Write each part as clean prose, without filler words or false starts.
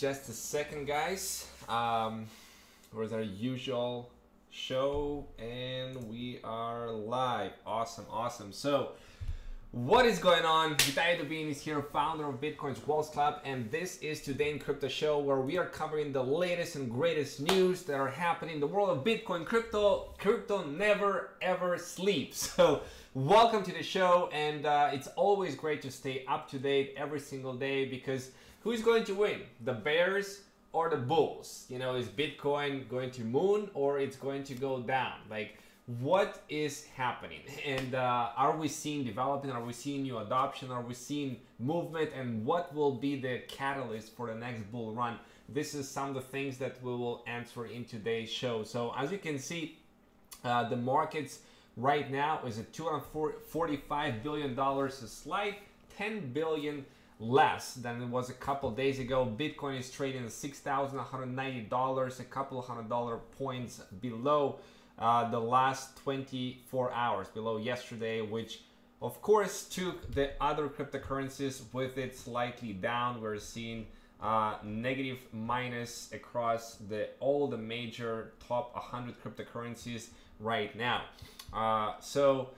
Just a second, guys. Where's our usual show? And we are live. Awesome. So, what is going on? Vitaly Dubin is here, founder of Bitcoin's Walls Club, and this is Today in Crypto Show, where we are covering the latest and greatest news that are happening in the world of Bitcoin, crypto. Crypto never ever sleeps. So, welcome to the show, and it's always great to stay up to date every single day because who's going to win? The bears or the bulls? You know, is Bitcoin going to moon or it's going to go down? Like, what is happening? And are we seeing development? Are we seeing new adoption? Are we seeing movement? And what will be the catalyst for the next bull run? This is some of the things that we will answer in today's show. So as you can see, the markets right now is at $245 billion, a slight 10 billion less than it was a couple days ago. Bitcoin is trading at $6,190, a couple of $100 points below the last 24 hours, below yesterday, which of course took the other cryptocurrencies with it slightly down. We're seeing negative minus across all the major top 100 cryptocurrencies right now. So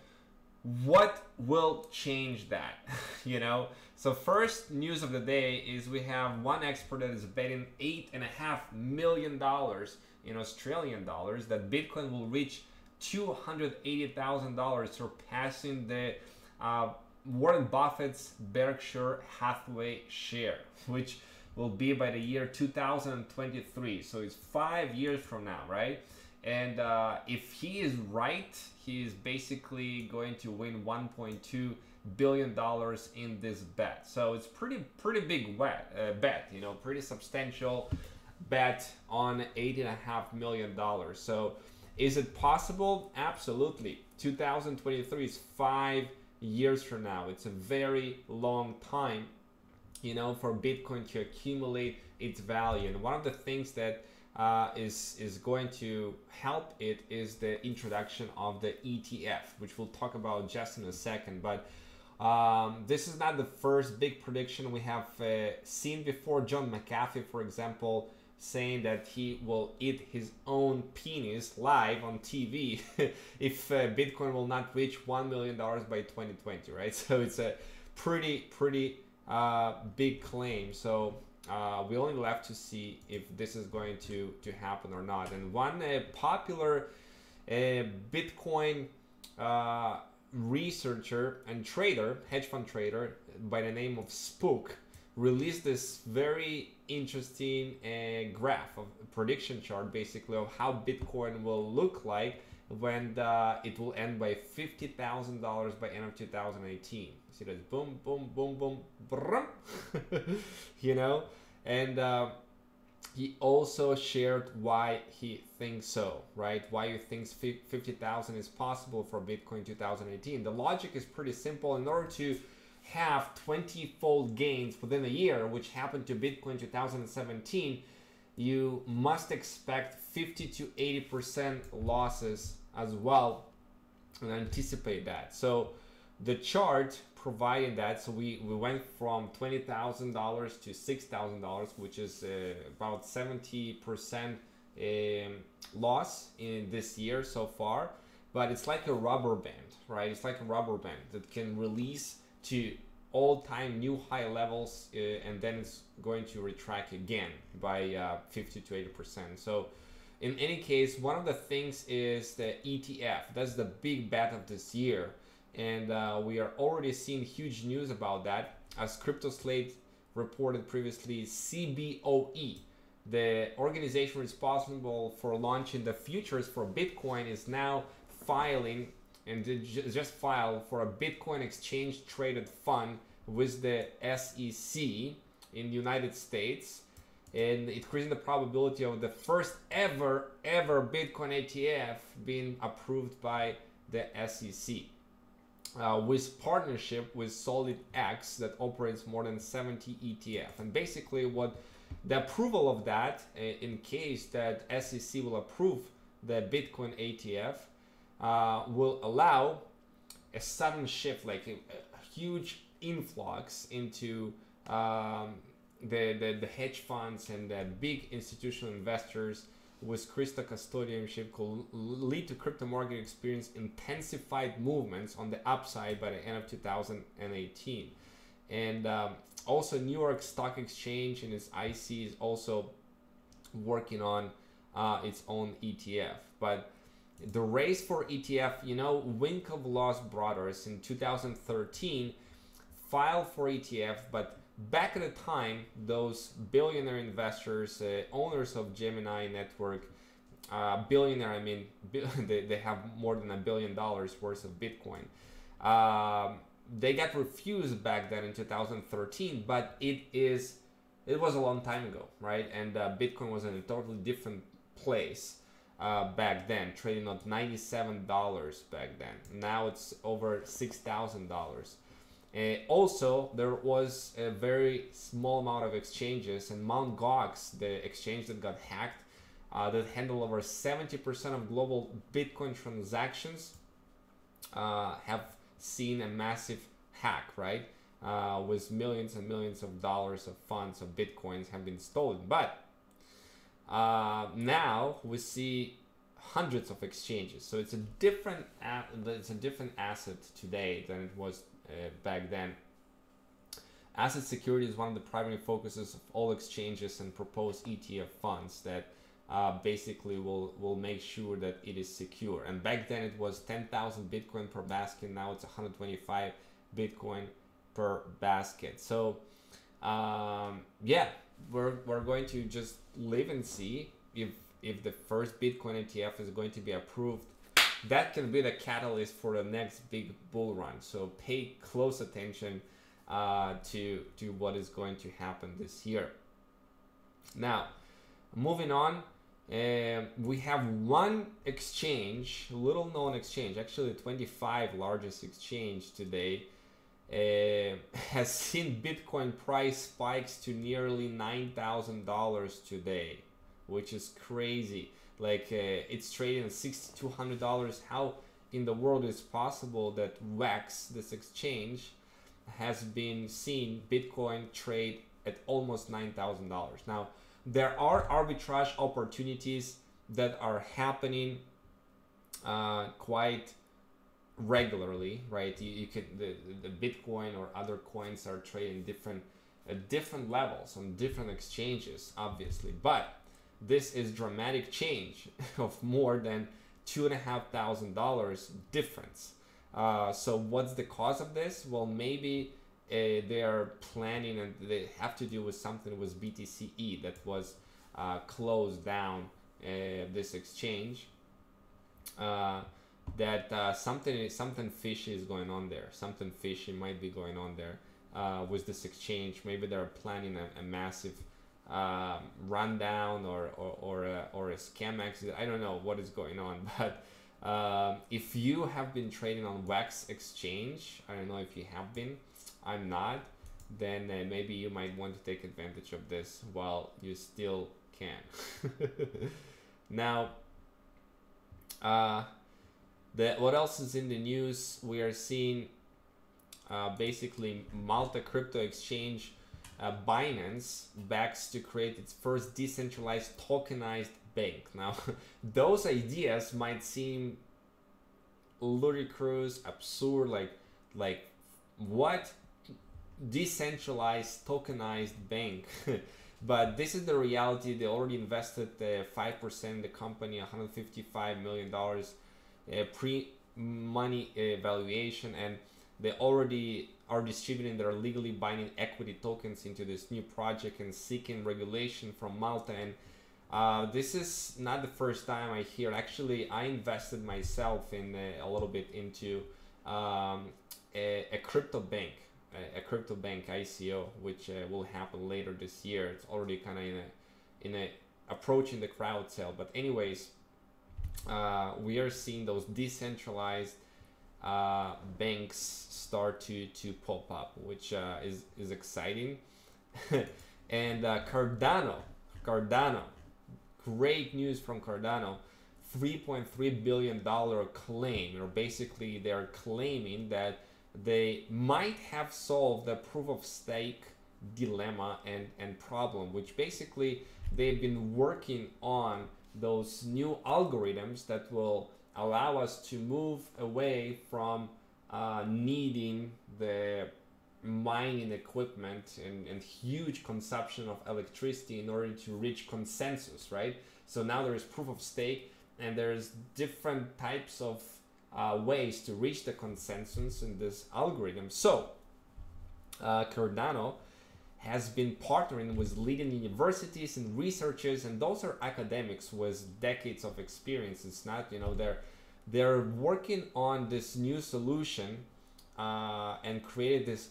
what will change that? You know, so first news of the day is we have one expert that is betting $8.5 million in Australian dollars that Bitcoin will reach $280,000, surpassing the Warren Buffett's Berkshire Hathaway share, which will be by the year 2023. So it's 5 years from now, right? And if he is right, he is basically going to win $1.2 billion in this bet. So it's pretty big bet, you know, pretty substantial bet on $8.5 million. So is it possible? Absolutely. 2023 is 5 years from now. It's a very long time, you know, for Bitcoin to accumulate its value. And one of the things that is going to help it is the introduction of the ETF, which we'll talk about just in a second. But this is not the first big prediction we have seen before. John McAfee, for example, saying that he will eat his own penis live on TV if Bitcoin will not reach $1 million by 2020, right? So it's a pretty big claim. So we only left to see if this is going to happen or not. And one popular Bitcoin researcher and trader, hedge fund trader by the name of Spook, released this very interesting graph of prediction chart, basically, of how Bitcoin will look like when it will end by $50,000 by end of 2018. See that? Boom, boom, boom, boom, brum. You know, and he also shared why he thinks so, right? Why he thinks 50,000 is possible for Bitcoin 2018. The logic is pretty simple. In order to have 20-fold gains within a year, which happened to Bitcoin 2017, you must expect 50 to 80% losses as well, and anticipate that. So the chart provided that. So we went from $20,000 to $6,000, which is about 70% loss in this year so far. But it's like a rubber band, right? It's like a rubber band that can release to all-time new high levels, and then it's going to retract again by 50 to 80%. So in any case, one of the things is the ETF. That's the big bet of this year. And we are already seeing huge news about that. As CryptoSlate reported previously, CBOE, the organization responsible for launching the futures for Bitcoin, is now filing and just filed for a Bitcoin exchange traded fund with the SEC in the United States. And increasing the probability of the first ever Bitcoin ETF being approved by the SEC. With partnership with SolidX that operates more than 70 ETF. And basically what the approval of that, in case that SEC will approve the Bitcoin ETF, will allow a sudden shift, like a huge influx into the hedge funds and the big institutional investors with crypto custodianship could lead to crypto market experience intensified movements on the upside by the end of 2018. And also New York Stock Exchange and its IC is also working on its own ETF. But the race for ETF, you know, Winklevoss brothers in 2013 filed for ETF, but back at the time, those billionaire investors, owners of Gemini Network, billionaire, I mean, they have more than $1 billion worth of Bitcoin. They got refused back then in 2013, but it was a long time ago, right? And Bitcoin was in a totally different place back then, trading at $97 back then. Now it's over $6,000. Also, there was a very small amount of exchanges, and Mt. Gox, the exchange that got hacked, that handled over 70% of global Bitcoin transactions, have seen a massive hack, right? With millions and millions of dollars of funds of Bitcoins have been stolen. But now we see hundreds of exchanges, so it's a different asset today than it was back then. Asset security is one of the primary focuses of all exchanges and proposed ETF funds that basically will make sure that it is secure. And back then it was 10,000 Bitcoin per basket. Now it's 125 Bitcoin per basket. So yeah, we're going to just live and see if the first Bitcoin ETF is going to be approved. That can be the catalyst for the next big bull run. So pay close attention to what is going to happen this year. Now, moving on, we have one exchange, little known exchange, actually 25 largest exchange today, has seen Bitcoin price spikes to nearly $9,000 today, which is crazy. Like it's trading at $6,200. How in the world is possible that WEX, this exchange, has been seeing Bitcoin trade at almost $9,000? Now, there are arbitrage opportunities that are happening quite regularly, right? You could the Bitcoin or other coins are trading different levels on different exchanges, obviously, but this is dramatic change of more than $2,500 difference. So what's the cause of this? Well, maybe they are planning, and they have to do with something with BTCE that was closed down, this exchange. That something fishy is going on there. Something fishy might be going on there with this exchange. Maybe they're planning a massive rundown or a scam exit. I don't know what is going on, but if you have been trading on WEX exchange, I don't know if you have been, I'm not, then maybe you might want to take advantage of this while you still can. Now, what else is in the news? We are seeing basically Malta crypto exchange Binance backs to create its first decentralized tokenized bank. Now, those ideas might seem ludicrous, absurd, like what decentralized tokenized bank? But this is the reality. They already invested 5% in the company, $155 million pre-money valuation, and they already are distributing their legally binding equity tokens into this new project and seeking regulation from Malta. And this is not the first time I hear. Actually, I invested myself in a little bit into a crypto bank, ICO, which will happen later this year. It's already kind of in a approaching the crowd sale. But anyways, we are seeing those decentralized banks start to pop up, which is exciting. And Cardano, great news from Cardano. $3.3 billion claim, or basically they're claiming that they might have solved the proof of stake dilemma and problem, which basically they've been working on those new algorithms that will allow us to move away from needing the mining equipment and huge consumption of electricity in order to reach consensus, right? So now there is proof of stake, and there's different types of ways to reach the consensus in this algorithm. So Cardano has been partnering with leading universities and researchers, and those are academics with decades of experience. It's not, you know, they're working on this new solution and created this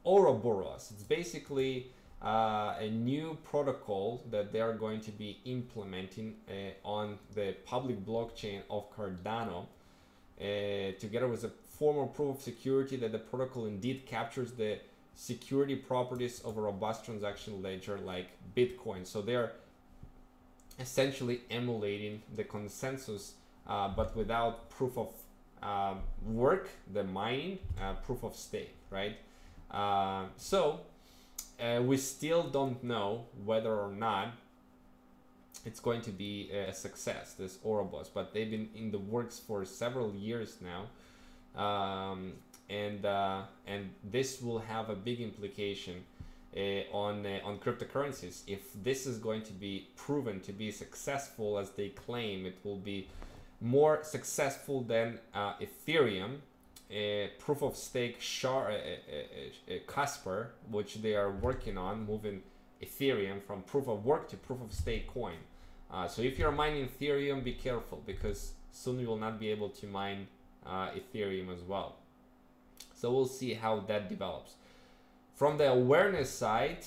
Ouroboros. It's basically a new protocol that they are going to be implementing on the public blockchain of Cardano, together with a formal proof of security that the protocol indeed captures the security properties of a robust transaction ledger like Bitcoin. So they're essentially emulating the consensus, but without proof of work, the mining, proof of stake, right? So we still don't know whether or not it's going to be a success, this Ouroboros, but they've been in the works for several years now, and this will have a big implication on cryptocurrencies. If this is going to be proven to be successful as they claim, it will be more successful than Ethereum, proof of stake Casper, which they are working on, moving Ethereum from proof of work to proof of stake coin. So if you're mining Ethereum, be careful, because soon you will not be able to mine Ethereum as well. So we'll see how that develops. From the awareness side,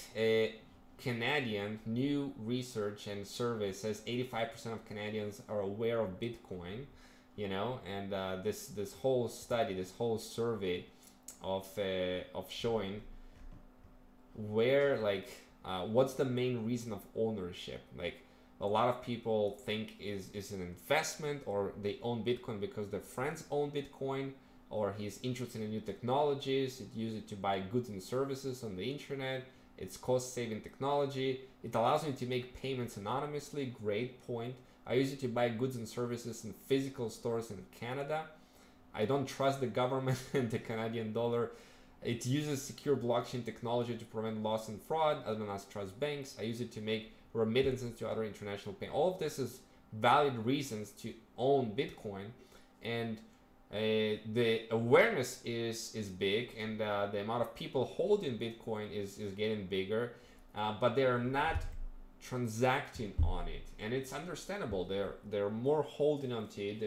Canadian new research and survey says 85% of Canadians are aware of Bitcoin, you know, and this whole study, this whole survey of showing where, like, what's the main reason of ownership. Like, a lot of people think is an investment, or they own Bitcoin because their friends own Bitcoin, or he's interested in new technologies. It uses it to buy goods and services on the internet. It's cost-saving technology. It allows me to make payments anonymously. Great point. I use it to buy goods and services in physical stores in Canada. I don't trust the government and the Canadian dollar. It uses secure blockchain technology to prevent loss and fraud. I don't trust banks. I use it to make remittances to other international payments. All of this is valid reasons to own Bitcoin, and the awareness is big, and the amount of people holding Bitcoin is getting bigger, but they are not transacting on it, and it's understandable. They're more holding onto it.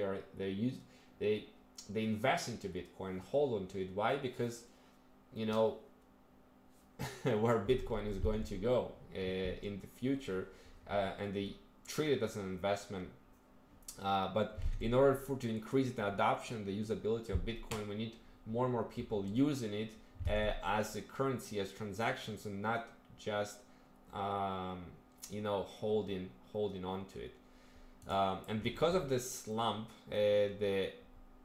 They invest into Bitcoin and hold onto it. Why? Because, you know, where Bitcoin is going to go in the future, and they treat it as an investment. But in order to increase the adoption, the usability of Bitcoin, we need more and more people using it as a currency, as transactions, and not just you know, holding on to it. And because of this slump, the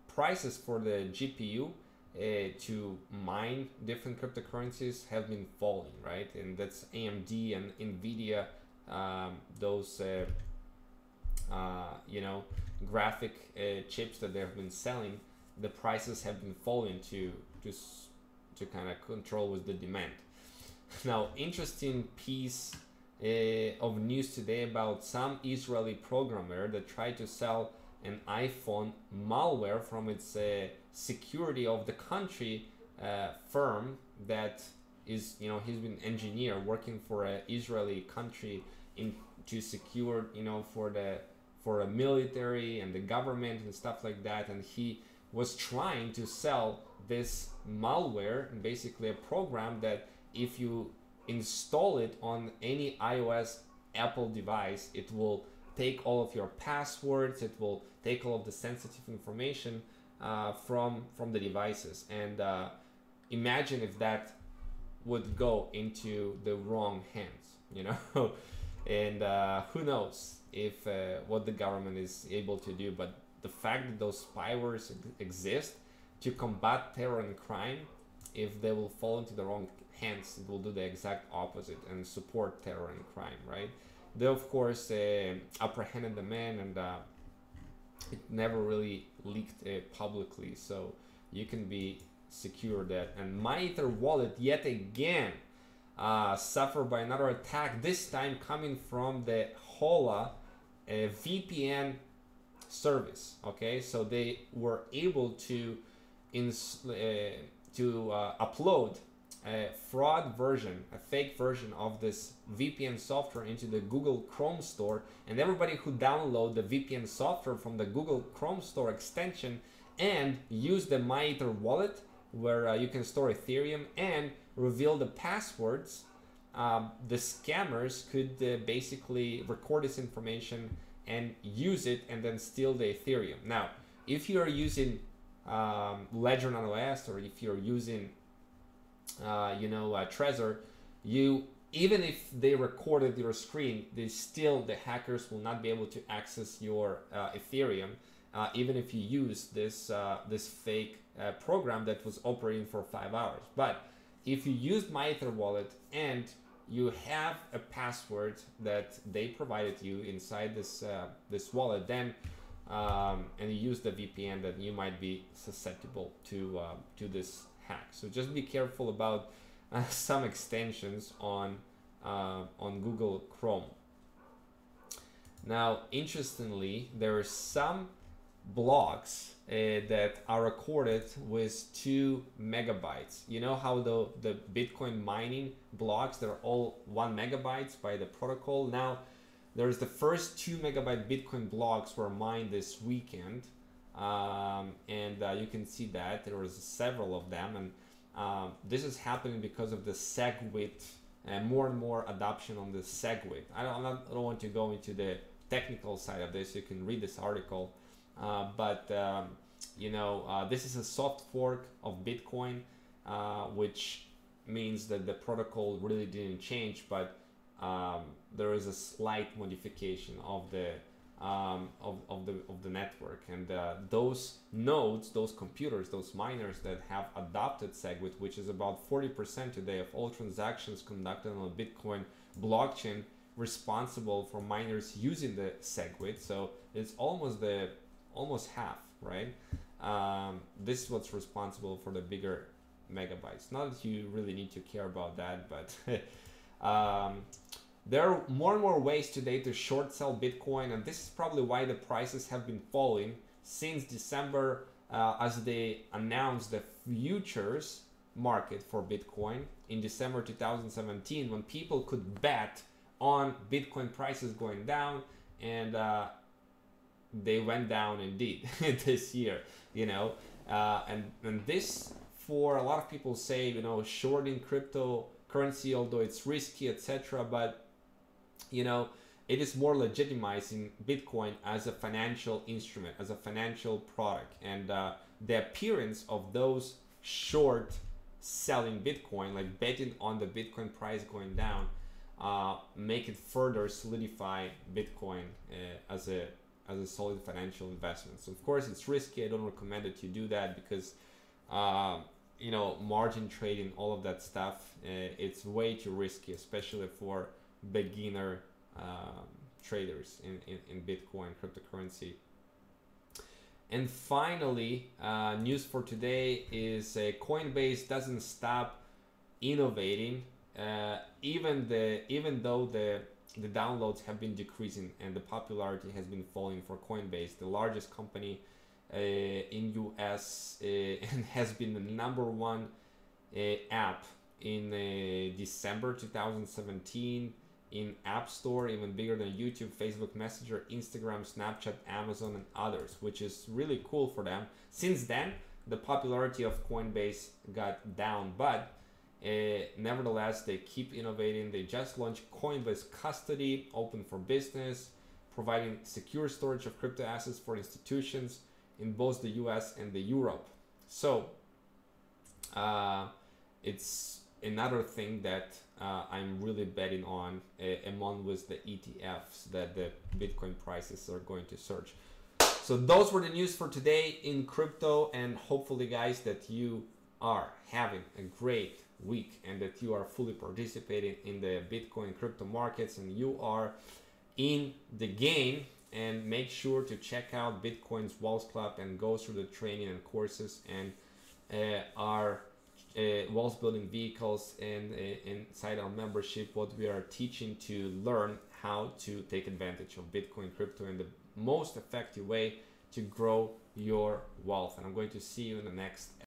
prices for the GPU to mine different cryptocurrencies have been falling, right? And that's AMD and Nvidia, those you know, graphic chips that they have been selling. The prices have been falling to kind of control with the demand. Now, interesting piece of news today about some Israeli programmer that tried to sell an iPhone malware from its security of the country firm that is, you know, he's been engineer working for an Israeli country to secure, you know, for a military and the government and stuff like that, and he was trying to sell this malware, basically a program that if you install it on any iOS Apple device, it will take all of your passwords, it will take all of the sensitive information from the devices. And imagine if that would go into the wrong hands, you know. And who knows if what the government is able to do. But the fact that those spywares exist to combat terror and crime, if they will fall into the wrong hence it will do the exact opposite and support terror and crime, right? They of course apprehended the man, and it never really leaked publicly, so you can be secure that. And MyEther wallet yet again suffered by another attack, this time coming from the Hola VPN service. Okay, so they were able to upload a fraud version, a fake version of this VPN software into the Google Chrome store, and everybody who download the VPN software from the Google Chrome store extension and use the MyEther wallet, where you can store Ethereum, and reveal the passwords, the scammers could basically record this information and use it and then steal the Ethereum. Now, if you are using Ledger Nano S, or if you're using Trezor, even if they recorded your screen, the hackers will not be able to access your Ethereum, even if you use this fake program that was operating for 5 hours. But if you used MyEther wallet and you have a password that they provided you inside this wallet, then and you use the VPN, then you might be susceptible to this hack. So just be careful about some extensions on Google Chrome. Now, interestingly, there are some blocks that are recorded with 2 megabytes. You know how the Bitcoin mining blocks, they're all 1 megabytes by the protocol. Now, there's the first 2 megabyte Bitcoin blocks were mined this weekend, and you can see that there was several of them, and this is happening because of the SegWit and more adoption on the SegWit. I don't want to go into the technical side of this. You can read this article, but this is a soft fork of Bitcoin, which means that the protocol really didn't change, but there is a slight modification of the network, and those nodes, those computers, those miners that have adopted SegWit, which is about 40% today of all transactions conducted on the Bitcoin blockchain, responsible for miners using the SegWit. So it's almost half, right? This is what's responsible for the bigger megabytes. Not that you really need to care about that, but there are more and more ways today to short sell Bitcoin, and this is probably why the prices have been falling since December, as they announced the futures market for Bitcoin in December 2017, when people could bet on Bitcoin prices going down, and they went down indeed this year, and this, for a lot of people, say, shorting cryptocurrency, although it's risky, etc., but it is more legitimizing Bitcoin as a financial instrument, as a financial product, and the appearance of those short selling Bitcoin, like betting on the Bitcoin price going down, make it further solidify Bitcoin as a solid financial investment. So of course it's risky. I don't recommend that you do that, because margin trading, all of that stuff, it's way too risky, especially for beginner traders in Bitcoin cryptocurrency. And finally, news for today is Coinbase doesn't stop innovating, even though the downloads have been decreasing and the popularity has been falling for Coinbase, the largest company in US, and has been the #1 app in December 2017 in App Store, even bigger than YouTube, Facebook Messenger, Instagram, Snapchat, Amazon, and others, which is really cool for them. Since then, the popularity of Coinbase got down, but nevertheless, they keep innovating. They just launched Coinbase Custody, open for business, providing secure storage of crypto assets for institutions in both the US and the Europe. So it's another thing that I'm really betting on, among with the ETFs, that the Bitcoin prices are going to surge. So those were the news for today in crypto, and hopefully, guys, that you are having a great week, and that you are fully participating in the Bitcoin crypto markets and you are in the game. And make sure to check out Bitcoin's Wealth Club and go through the training and courses and our wealth building vehicles and inside our membership, what we are teaching to learn how to take advantage of Bitcoin crypto in the most effective way to grow your wealth. And I'm going to see you in the next